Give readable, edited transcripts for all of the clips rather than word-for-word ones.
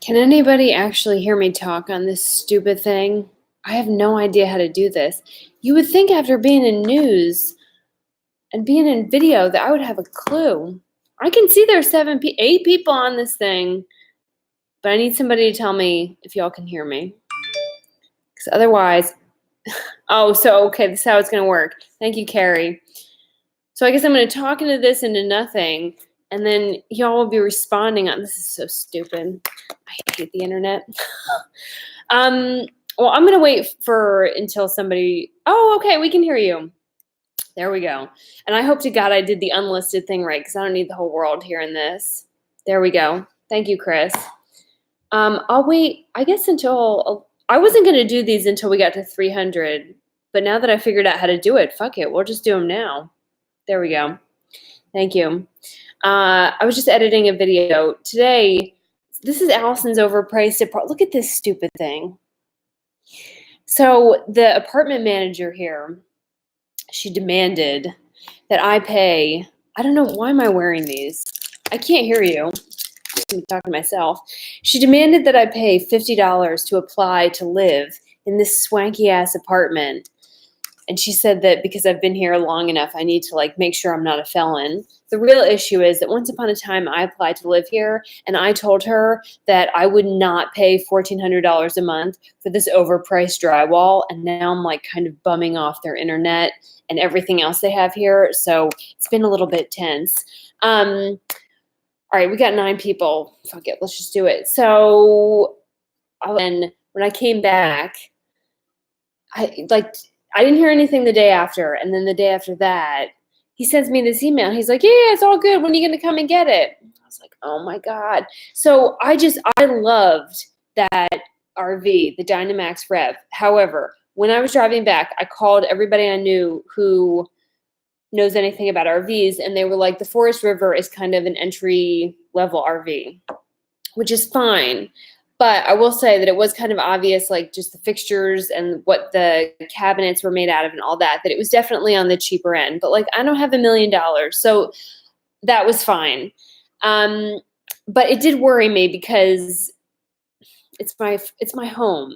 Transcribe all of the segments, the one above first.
Can anybody actually hear me talk on this stupid thing? I have no idea how to do this. You would think after being in news and being in video that I would have a clue. I can see there's 8 people on this thing, but I need somebody to tell me if y'all can hear me. Because otherwise, okay, this is how it's going to work. Thank you, Carrie. So I guess I'm going to talk into this into nothing, and then y'all will be responding on this. Is so stupid. I hate the internet. Well, I'm going to wait until somebody. Oh, okay, we can hear you. There we go. And I hope to God I did the unlisted thing right, because I don't need the whole world hearing this. There we go. Thank you, Chris. I'll wait, I guess, until I wasn't going to do these until we got to 300, but now that I figured out how to do it, fuck it, we'll just do them now. There we go. Thank you. I was just editing a video today. This is Allison's overpriced apartment. Look at this stupid thing. So the apartment manager here, she demanded that I pay. I don't know, why am I wearing these? I can't hear you. I'm talking to myself. She demanded that I pay $50 to apply to live in this swanky ass apartment. And she said that because I've been here long enough, I need to make sure I'm not a felon. The real issue is that once upon a time I applied to live here, and I told her that I would not pay $1,400 a month for this overpriced drywall. And now I'm kind of bumming off their internet and everything else they have here. So it's been a little bit tense. All right, we got 9 people. Fuck it, let's just do it. So when I came back, I didn't hear anything the day after, and then the day after that, he sends me this email. He's like, yeah, it's all good. When are you going to come and get it? I was like, oh my God. So I loved that RV, the Dynamax Rev. However, when I was driving back, I called everybody I knew who knows anything about RVs, and they were like, the Forest River is kind of an entry level RV, which is fine. But I will say that it was kind of obvious, just the fixtures and what the cabinets were made out of and all that it was definitely on the cheaper end. But I don't have $1 million, so that was fine. But it did worry me because it's my home.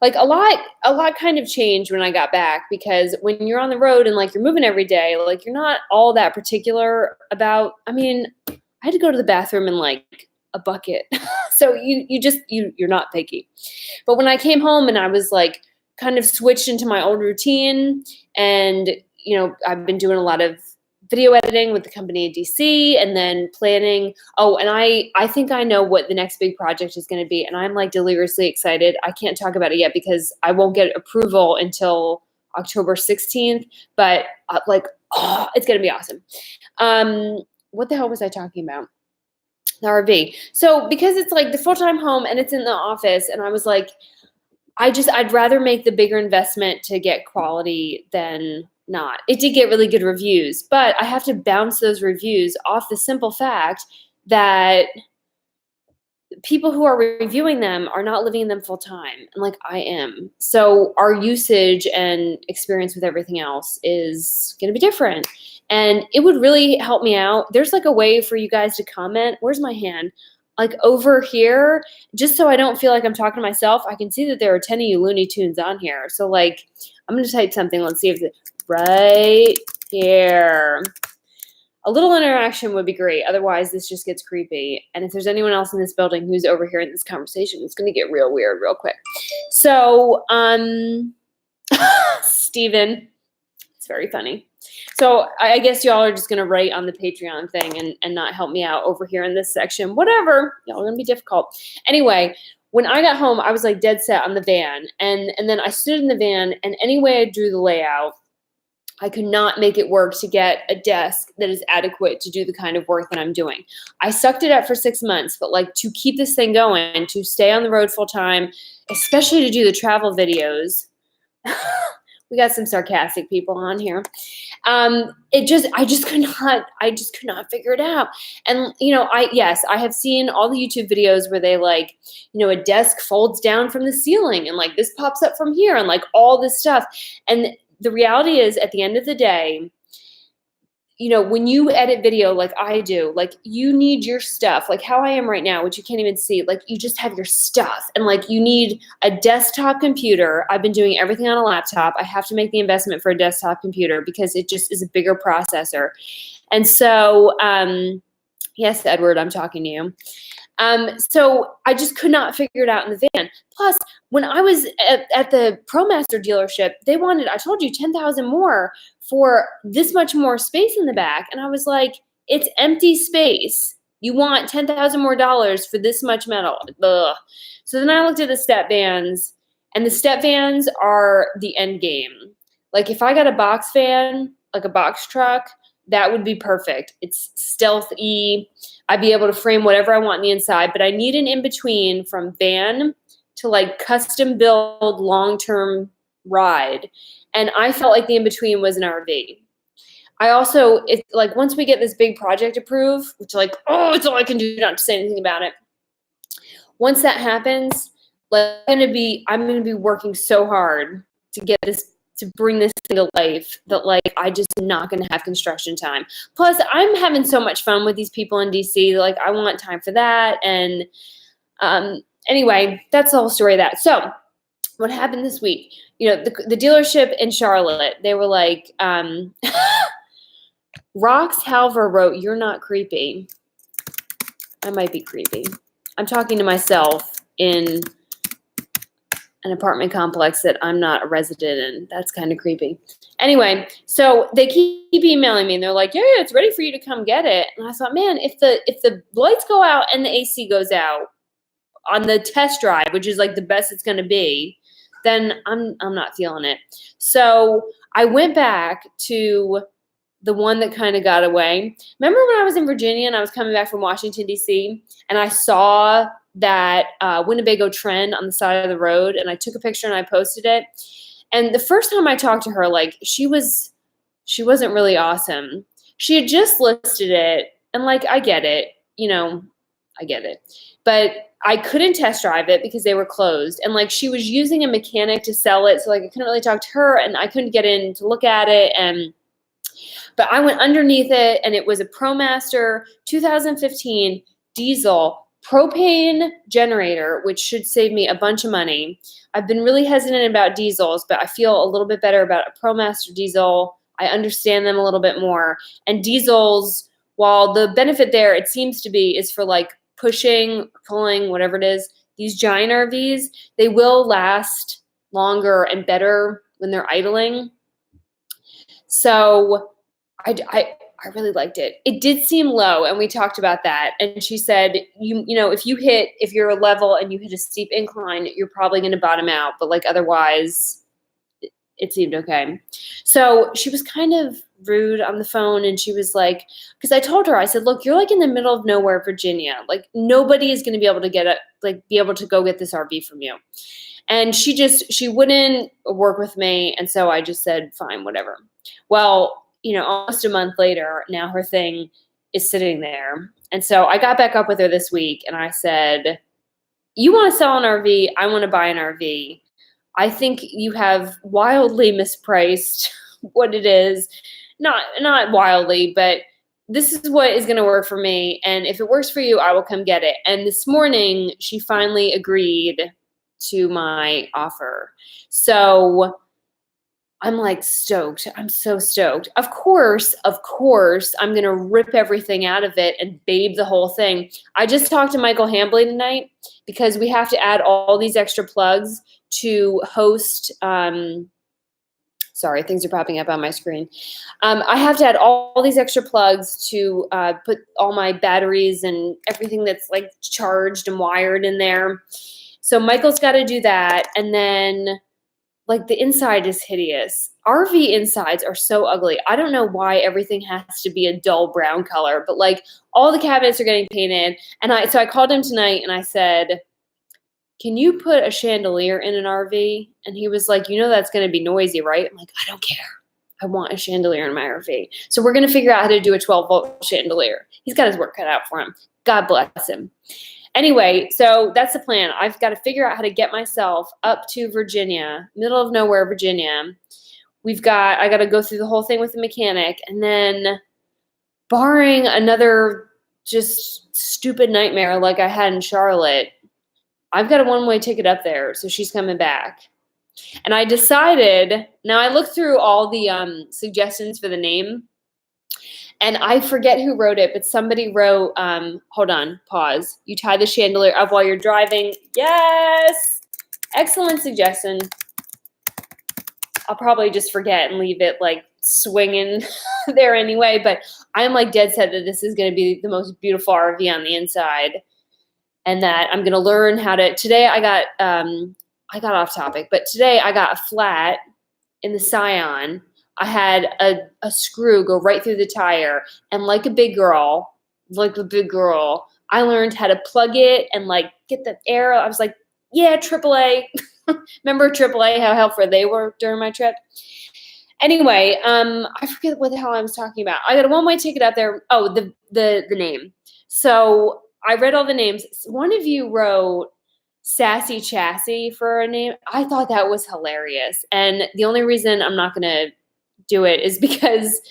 A lot kind of changed when I got back, because when you're on the road and you're moving every day, you're not all that particular about. I mean, I had to go to the bathroom in a bucket. So you're not picky. But when I came home and I was kind of switched into my old routine, and I've been doing a lot of video editing with the company in DC, and then planning. Oh, and I think I know what the next big project is going to be, and I'm deliriously excited. I can't talk about it yet because I won't get approval until October 16th, but it's going to be awesome. What the hell was I talking about? The RV. So because it's the full-time home and it's in the office, and I was I'd rather make the bigger investment to get quality than not. It did get really good reviews, but I have to bounce those reviews off the simple fact that people who are reviewing them are not living in them full time, and I am. So our usage and experience with everything else is going to be different. And it would really help me out. There's a way for you guys to comment. Where's my hand? Over here, just so I don't feel like I'm talking to myself. I can see that there are 10 of you Looney Tunes on here. So I'm going to type something. Let's see if it's right here. A little interaction would be great. Otherwise, this just gets creepy. And if there's anyone else in this building who's overhearing this conversation, it's going to get real weird real quick. So, Steven, it's very funny. So I guess y'all are just going to write on the Patreon thing and not help me out over here in this section. Whatever. Y'all are going to be difficult. Anyway, when I got home, I was dead set on the van. And then I stood in the van, and any way I drew the layout, I could not make it work to get a desk that is adequate to do the kind of work that I'm doing. I sucked it up for 6 months, but to keep this thing going, to stay on the road full time, especially to do the travel videos. We got some sarcastic people on here. I just could not figure it out. And, I have seen all the YouTube videos where they a desk folds down from the ceiling, and this pops up from here, and all this stuff. And the reality is, at the end of the day, when you edit video like I do, like you need your stuff, like how I am right now, which you can't even see, like you just have your stuff and like you need a desktop computer. I've been doing everything on a laptop. I have to make the investment for a desktop computer because it just is a bigger processor. And so, yes, Edward, I'm talking to you. So I just could not figure it out in the van. Plus, when I was at the ProMaster dealership, they wanted, I told you, 10,000 more for this much more space in the back. And I was like, it's empty space. You want $10,000 more dollars for this much metal. Ugh. So then I looked at the step vans, and the step vans are the end game. Like if I got a box van, like a box truck, that would be perfect. It's stealthy. I'd be able to frame whatever I want on the inside, but I need an in-between from van to like custom build long-term ride. And I felt like the in-between was an RV. I also, it's like once we get this big project approved, which like, it's all I can do not to say anything about it. Once that happens, like I'm gonna be working so hard to get this, to bring this thing to life that like I just am not going to have construction time. Plus, I'm having so much fun with these people in DC. Like I want time for that. And anyway, that's the whole story of that. So what happened this week? The dealership in Charlotte, they were like, Rox Halver wrote, "You're not creepy." I might be creepy. I'm talking to myself in an apartment complex that I'm not a resident in. That's kind of creepy. Anyway, so they keep emailing me and they're like, yeah, it's ready for you to come get it. And I thought, man, if the lights go out and the AC goes out on the test drive, which is like the best it's going to be, then I'm not feeling it. So I went back to the one that kind of got away. Remember when I was in Virginia and I was coming back from Washington, D.C., and I saw that Winnebago trend on the side of the road, and I took a picture and I posted it. And the first time I talked to her, like she wasn't really awesome. She had just listed it, and like I get it, I get it. But I couldn't test drive it because they were closed. And like she was using a mechanic to sell it, so like I couldn't really talk to her, and I couldn't get in to look at it. But I went underneath it, and it was a ProMaster 2015 diesel propane generator, which should save me a bunch of money. I've been really hesitant about diesels, but I feel a little bit better about a ProMaster diesel. I understand them a little bit more. And diesels, while the benefit there, it seems to be, is for like pushing, pulling, whatever it is, these giant RVs, they will last longer and better when they're idling. So I really liked it. It did seem low, and we talked about that. And she said, if you're a level and you hit a steep incline, you're probably going to bottom out. But like otherwise, it seemed okay. So she was kind of rude on the phone, and she was like, because I told her, I said, look, you're like in the middle of nowhere, Virginia. Like nobody is going to be able to be able to go get this RV from you. And she wouldn't work with me. And so I just said, fine, whatever. Well, almost a month later, now her thing is sitting there. And so I got back up with her this week and I said, you want to sell an RV? I want to buy an RV. I think you have wildly mispriced what it is. Not wildly, but this is what is going to work for me. And if it works for you, I will come get it. And this morning, she finally agreed to my offer. So I'm like stoked. I'm so stoked. Of course, I'm going to rip everything out of it and babe the whole thing. I just talked to Michael Hambley tonight because we have to add all these extra plugs to host. Sorry, things are popping up on my screen. I have to add all these extra plugs to put all my batteries and everything that's like charged and wired in there. So Michael's got to do that. And then like the inside is hideous. RV insides are so ugly. I don't know why everything has to be a dull brown color, but like all the cabinets are getting painted. And so I called him tonight and I said, can you put a chandelier in an RV? And he was like, that's going to be noisy, right? I'm like, I don't care. I want a chandelier in my RV. So we're going to figure out how to do a 12-volt chandelier. He's got his work cut out for him. God bless him. Anyway, so that's the plan. I've got to figure out how to get myself up to Virginia, middle of nowhere, Virginia. I got to go through the whole thing with the mechanic. And then barring another just stupid nightmare like I had in Charlotte, I've got a one-way ticket up there, so she's coming back. And I decided, now I looked through all the suggestions for the name, and I forget who wrote it, but somebody wrote, hold on, pause. You tie the chandelier up while you're driving. Yes! Excellent suggestion. I'll probably just forget and leave it like swinging there anyway, but I'm like dead set that this is going to be the most beautiful RV on the inside, and that I'm going to learn how to. Today I got off topic, but today I got a flat in the Scion. I had a screw go right through the tire, and like a big girl, I learned how to plug it and like get the air. I was like, yeah, AAA. Remember AAA, how helpful they were during my trip? Anyway, I forget what the hell I was talking about. I got a one-way ticket out there. Oh, the name. So I read all the names. One of you wrote Sassy Chassis for a name. I thought that was hilarious. And the only reason I'm not going to do it is because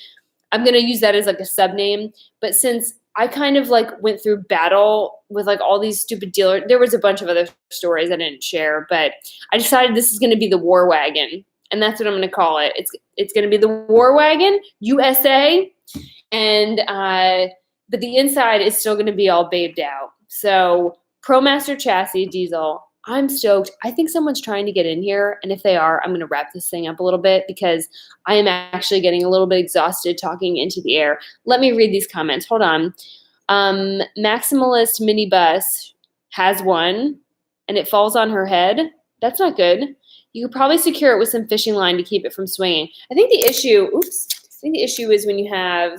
I'm going to use that as like a sub name. But since I kind of like went through battle with like all these stupid dealers, there was a bunch of other stories I didn't share, but I decided this is going to be the War Wagon. And that's what I'm going to call it. It's going to be the War Wagon USA. And, but the inside is still going to be all babed out. So ProMaster Chassis Diesel. I'm stoked. I think someone's trying to get in here. And if they are, I'm going to wrap this thing up a little bit because I am actually getting a little bit exhausted talking into the air. Let me read these comments. Hold on. Maximalist Minibus has one and it falls on her head. That's not good. You could probably secure it with some fishing line to keep it from swinging. I think the issue is when you have,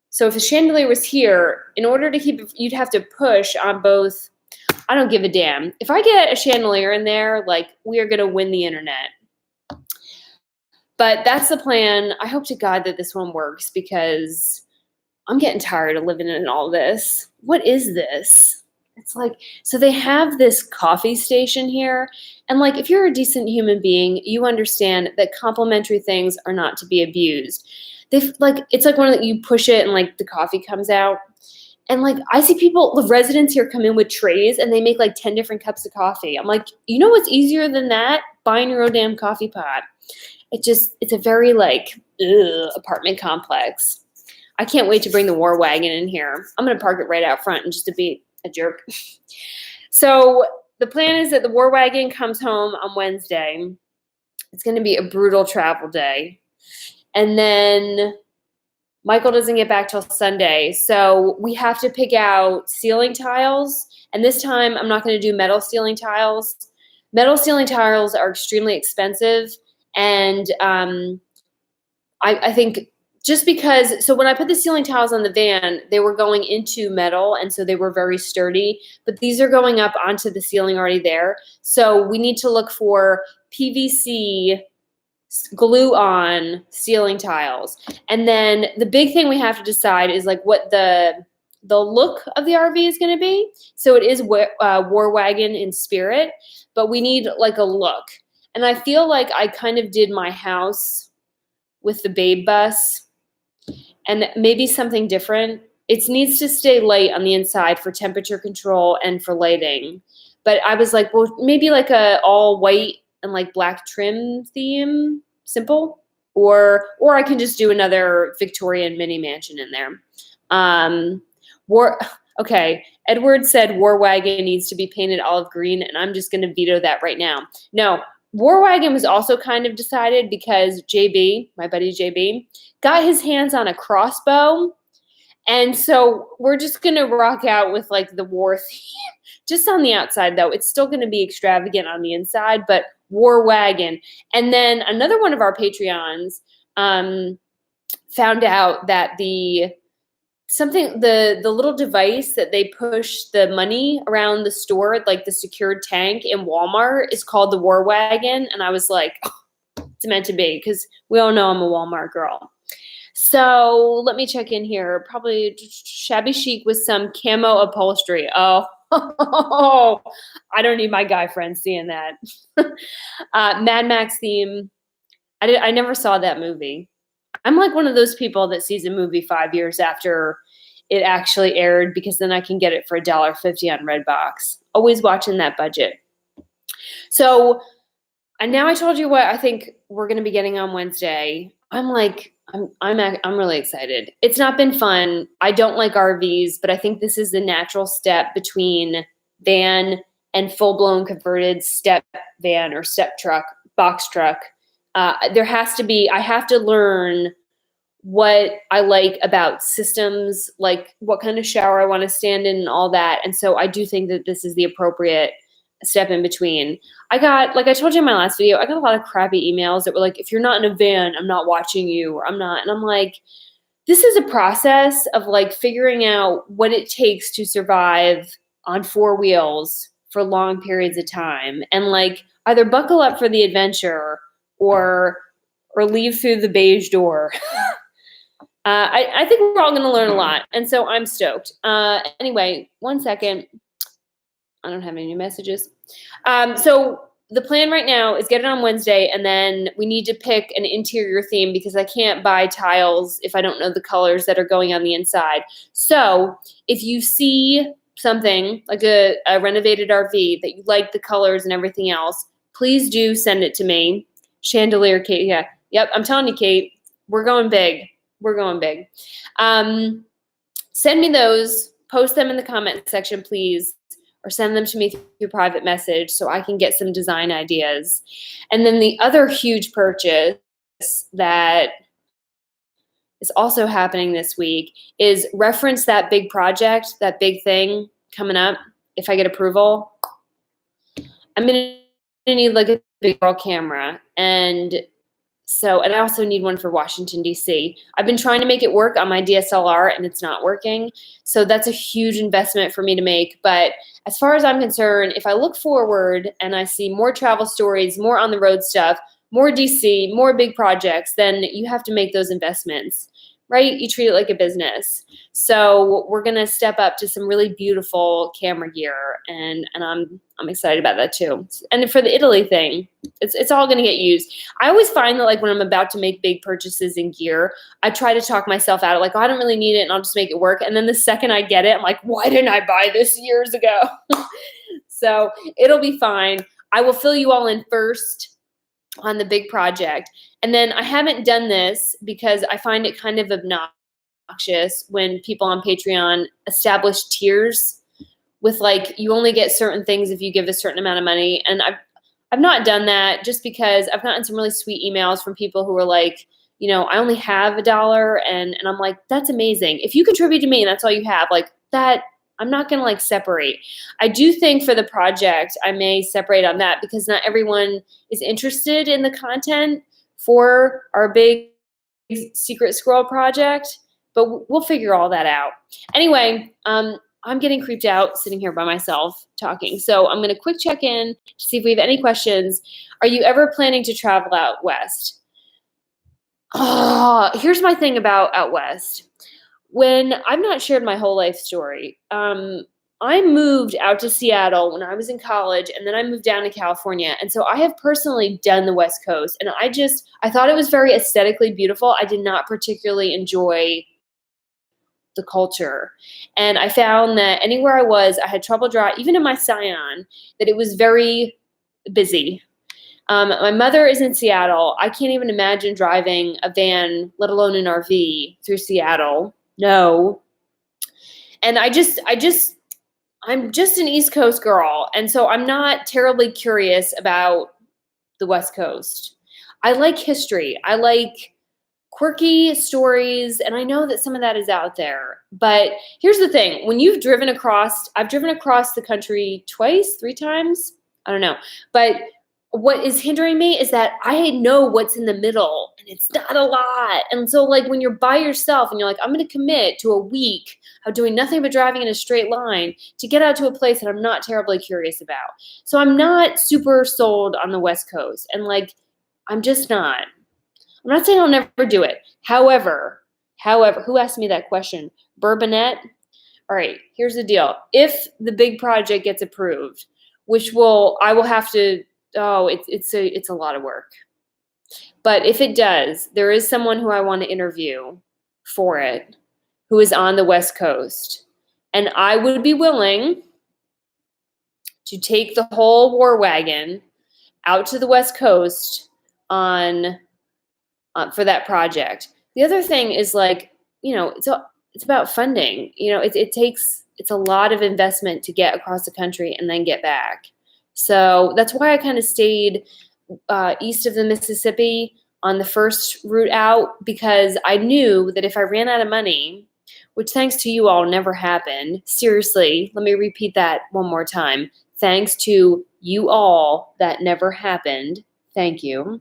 so if a chandelier was here, in order to keep it, you'd have to push on both. I don't give a damn. If I get a chandelier in there, like, we are going to win the internet. But that's the plan. I hope to God that this one works because I'm getting tired of living in all this. What is this? It's like, so they have this coffee station here. And like, if you're a decent human being, you understand that complimentary things are not to be abused. It's like one of the, you push it and like the coffee comes out. And like, I see people, the residents here come in with trays and they make like 10 different cups of coffee. I'm like, you know what's easier than that? Buying your own damn coffee pot. It's a very like, apartment complex. I can't wait to bring the War Wagon in here. I'm going to park it right out front and just to be a jerk. So the plan is that the War Wagon comes home on Wednesday. It's going to be a brutal travel day. And then Michael doesn't get back till Sunday. So we have to pick out ceiling tiles. And this time I'm not going to do metal ceiling tiles. Metal ceiling tiles are extremely expensive. And I think just because, so when I put the ceiling tiles on the van, they were going into metal. And so they were very sturdy. But these are going up onto the ceiling already there. So we need to look for PVC glue on ceiling tiles. And then the big thing we have to decide is like what the look of the RV is going to be. So it is War Wagon in spirit, but we need like a look. And I feel like I kind of did my house with the Babe Bus and maybe something different. It needs to stay light on the inside for temperature control and for lighting. But I was like, well, maybe like a all white and like black trim theme, simple, or I can just do another Victorian mini mansion in there. Okay, Edward said War Wagon needs to be painted olive green, and I'm just going to veto that right now. No, War Wagon was also kind of decided because JB, my buddy JB, got his hands on a crossbow, and so we're just going to rock out with like the war theme. Just on the outside, though, it's still going to be extravagant on the inside, but War Wagon. And then another one of our Patreons found out that the little device that they push the money around the store, like the secured tank in Walmart, is called the War Wagon. And I was like, oh, it's meant to be because we all know I'm a Walmart girl. So let me check in here. Probably shabby chic with some camo upholstery. Oh, I don't need my guy friends seeing that. Mad Max theme. I never saw that movie. I'm like one of those people that sees a movie 5 years after it actually aired because then I can get it for $1.50 on Redbox. Always watching that budget. So, and now I told you what I think we're going to be getting on Wednesday. I'm really excited. It's not been fun. I don't like RVs, but I think this is the natural step between van and full-blown converted step van or step truck, box truck. There has to be, I have to learn what I like about systems, like what kind of shower I want to stand in and all that. And so I do think that this is the appropriate step in between. Like I told you in my last video, I got a lot of crappy emails that were like, if you're not in a van, I'm not watching you, or I'm not. And I'm like, this is a process of like figuring out what it takes to survive on four wheels for long periods of time. And like either buckle up for the adventure or leave through the beige door. I think we're all going to learn a lot. And so I'm stoked. Anyway, 1 second. I don't have any new messages. So the plan right now is get it on Wednesday, and then we need to pick an interior theme because I can't buy tiles if I don't know the colors that are going on the inside. So if you see something like a renovated RV that you like the colors and everything else, please do send it to me. Chandelier Kate. Yeah. Yep. I'm telling you, Kate, we're going big. We're going big. Send me those. Post them in the comment section, please. Or send them to me through private message so I can get some design ideas. And then the other huge purchase that is also happening this week is reference that big project, that big thing coming up. If I get approval, I'm going to need like a big girl camera. And I also need one for Washington, D.C. I've been trying to make it work on my DSLR and it's not working. So that's a huge investment for me to make. But as far as I'm concerned, if I look forward and I see more travel stories, more on the road stuff, more DC, more big projects, then you have to make those investments, right? You treat it like a business. So we're going to step up to some really beautiful camera gear, and I'm excited about that too. And for the Italy thing, it's all going to get used. I always find that like when I'm about to make big purchases in gear, I try to talk myself out of like, oh, I don't really need it and I'll just make it work. And then the second I get it, I'm like, why didn't I buy this years ago? So it'll be fine. I will fill you all in first on the big project. And then I haven't done this because I find it kind of obnoxious when people on Patreon establish tiers with like, you only get certain things if you give a certain amount of money. And I've not done that just because I've gotten some really sweet emails from people who are like, you know, I only have $1. And I'm like, that's amazing. If you contribute to me and that's all you have, like that, I'm not going to like separate. I do think for the project, I may separate on that because not everyone is interested in the content for our big secret scroll project, but we'll figure all that out. Anyway, I'm getting creeped out sitting here by myself talking. So I'm going to quick check in to see if we have any questions. Are you ever planning to travel out west? Oh, here's my thing about out west. When I've not shared my whole life story, I moved out to Seattle when I was in college, and then I moved down to California. And so I have personally done the West Coast, and I thought it was very aesthetically beautiful. I did not particularly enjoy the culture. And I found that anywhere I was, I had trouble driving, even in my Scion, that it was very busy. My mother is in Seattle. I can't even imagine driving a van, let alone an RV, through Seattle. No. And I'm just an East Coast girl. And so I'm not terribly curious about the West Coast. I like history. I like quirky stories. And I know that some of that is out there. But here's the thing. When I've driven across the country twice, 3 times. I don't know. But what is hindering me is that I know what's in the middle and it's not a lot. And so like when you're by yourself and you're like, I'm going to commit to a week of doing nothing but driving in a straight line to get out to a place that I'm not terribly curious about. So I'm not super sold on the West Coast. And like, I'm just not. I'm not saying I'll never do it. However, who asked me that question? Bourbonette? All right, here's the deal. If the big project gets approved, I will have to, it's a lot of work. But if it does, there is someone who I want to interview for it who is on the West Coast. And I would be willing to take the whole war wagon out to the West Coast on for that project. The other thing is like, it's about funding. It's a lot of investment to get across the country and then get back. So that's why I kind of stayed east of the Mississippi on the first route out, because I knew that if I ran out of money, which thanks to you all never happened. Seriously, let me repeat that one more time. Thanks to you all, that never happened. Thank you.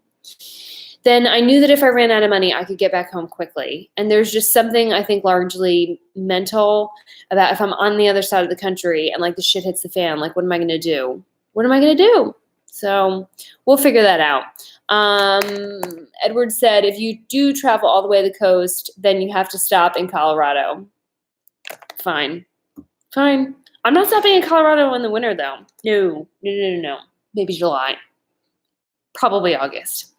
Then I knew that if I ran out of money, I could get back home quickly. And there's just something, I think, largely mental about if I'm on the other side of the country and like the shit hits the fan, like what am I going to do? What am I going to do? So we'll figure that out. Edward said, if you do travel all the way to the coast, then you have to stop in Colorado. Fine. I'm not stopping in Colorado in the winter, though. No. Maybe July. Probably August.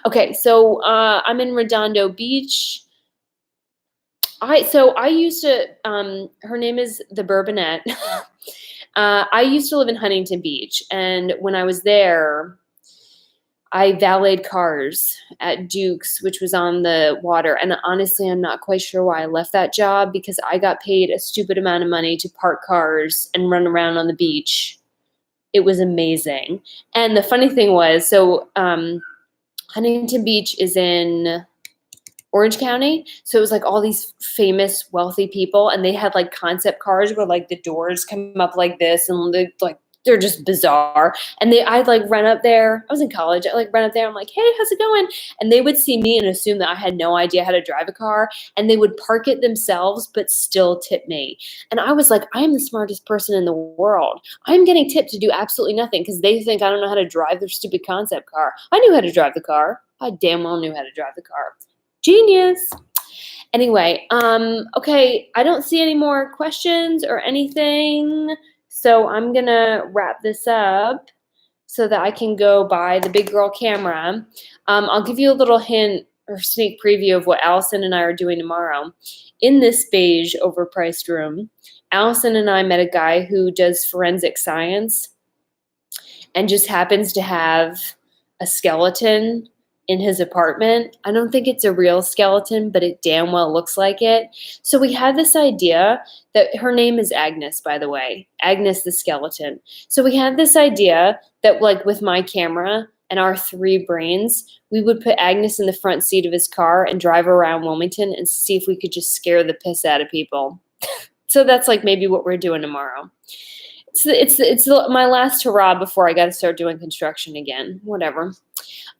Okay, so I'm in Redondo Beach. I used to, her name is the Bourbonette. I used to live in Huntington Beach, and when I was there, I valeted cars at Duke's, which was on the water. And honestly, I'm not quite sure why I left that job, because I got paid a stupid amount of money to park cars and run around on the beach. It was amazing. And the funny thing was, Huntington Beach is in Orange County. So it was like all these famous, wealthy people, and they had like concept cars where like the doors come up like this, and they're just bizarre. And I'd like run up there. I was in college. I like run up there. I'm like, hey, how's it going? And they would see me and assume that I had no idea how to drive a car. And they would park it themselves, but still tip me. And I was like, I am the smartest person in the world. I'm getting tipped to do absolutely nothing because they think I don't know how to drive their stupid concept car. I knew how to drive the car. I damn well knew how to drive the car. Genius. Anyway, okay, I don't see any more questions or anything. So I'm going to wrap this up so that I can go buy the big girl camera. I'll give you a little hint or sneak preview of what Allison and I are doing tomorrow. In this beige overpriced room, Allison and I met a guy who does forensic science and just happens to have a skeleton in his apartment. I don't think it's a real skeleton, but it damn well looks like it. So we had this idea that her name is Agnes, by the way, Agnes the skeleton. So we had this idea that like with my camera and our 3 brains, we would put Agnes in the front seat of his car and drive around Wilmington and see if we could just scare the piss out of people. So that's like maybe what we're doing tomorrow. It's my last hurrah before I got to start doing construction again. Whatever.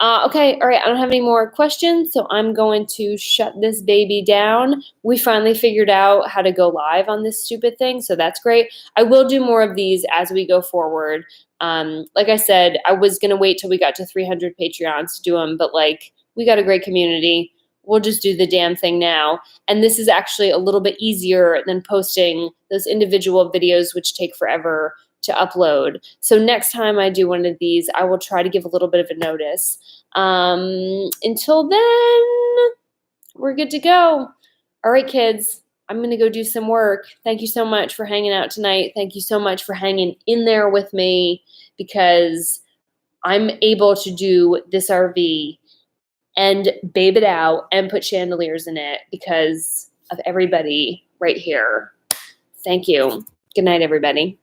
Okay, all right, I don't have any more questions, so I'm going to shut this baby down. We finally figured out how to go live on this stupid thing, so that's great. I will do more of these as we go forward. Like I said, I was going to wait till we got to 300 Patreons to do them, but like we got a great community. We'll just do the damn thing now. And this is actually a little bit easier than posting those individual videos, which take forever to upload. So next time I do one of these, I will try to give a little bit of a notice. Until then, we're good to go. All right, kids, I'm going to go do some work. Thank you so much for hanging out tonight. Thank you so much for hanging in there with me, because I'm able to do this RV and babe it out and put chandeliers in it because of everybody right here. Thank you. Good night, everybody.